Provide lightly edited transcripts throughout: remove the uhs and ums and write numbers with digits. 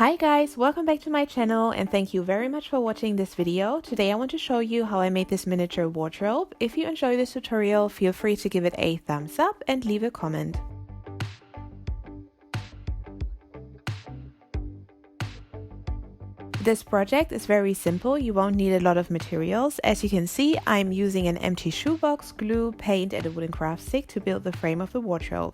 Hi guys, welcome back to my channel and thank you very much for watching this video. Today I want to show you how I made this miniature wardrobe. If you enjoy this tutorial, feel free to give it a thumbs up and leave a comment. This project is very simple, you won't need a lot of materials. As you can see, I'm using an empty shoebox, glue, paint and a wooden craft stick to build the frame of the wardrobe.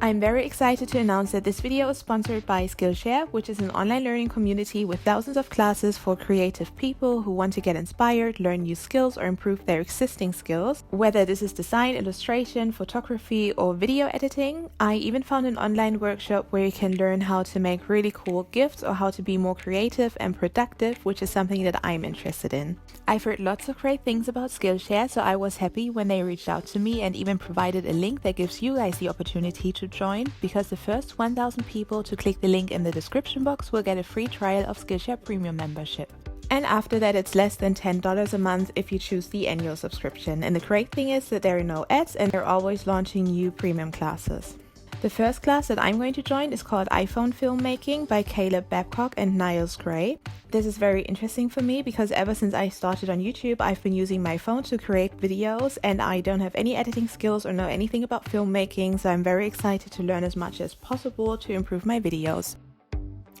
I'm very excited to announce that this video is sponsored by Skillshare, which is an online learning community with thousands of classes for creative people who want to get inspired, learn new skills or improve their existing skills. Whether this is design, illustration, photography or video editing, I even found an online workshop where you can learn how to make really cool gifts or how to be more creative and productive, which is something that I'm interested in. I've heard lots of great things about Skillshare, so I was happy when they reached out to me and even provided a link that gives you guys the opportunity to join, because the first 1,000 people to click the link in the description box will get a free trial of Skillshare Premium membership. And after that it's less than $10 a month if you choose the annual subscription. And the great thing is that there are no ads and they're always launching new premium classes. The first class that I'm going to join is called iPhone Filmmaking by Caleb Babcock and Niles Gray. This is very interesting for me because ever since I started on YouTube, I've been using my phone to create videos and I don't have any editing skills or know anything about filmmaking, so I'm very excited to learn as much as possible to improve my videos.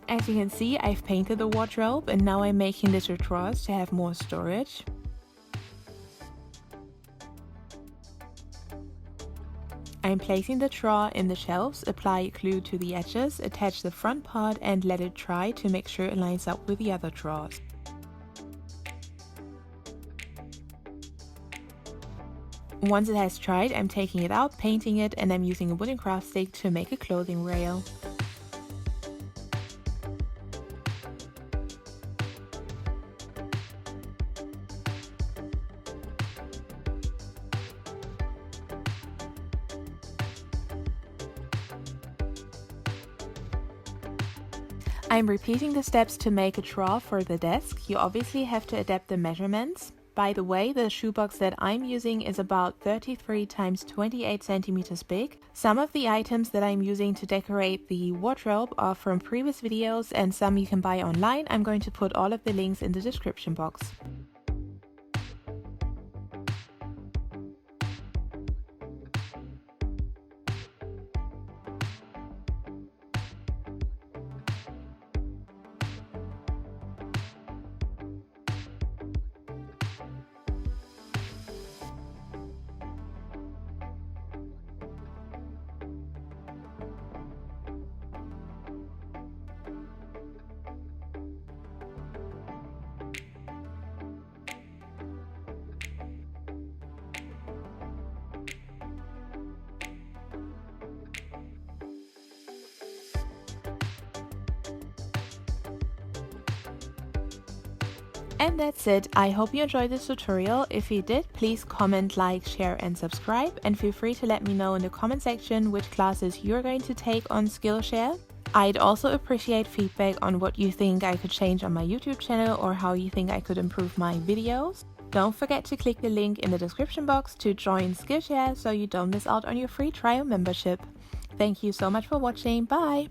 As you can see, I've painted the wardrobe and now I'm making little drawers to have more storage. I'm placing the drawer in the shelves, apply glue to the edges, attach the front part and let it dry to make sure it lines up with the other drawers. Once it has dried, I'm taking it out, painting it, and I'm using a wooden craft stick to make a clothing rail. I'm repeating the steps to make a drawer for the desk. You obviously have to adapt the measurements. By the way, the shoebox that I'm using is about 33 × 28 centimeters big. Some of the items that I'm using to decorate the wardrobe are from previous videos and some you can buy online. I'm going to put all of the links in the description box. And that's it. I hope you enjoyed this tutorial. If you did, please comment, like, share and subscribe, and feel free to let me know in the comment section which classes you're going to take on Skillshare. I'd also appreciate feedback on what you think I could change on my YouTube channel or how you think I could improve my videos. Don't forget to click the link in the description box to join Skillshare so you don't miss out on your free trial membership. Thank you so much for watching. Bye!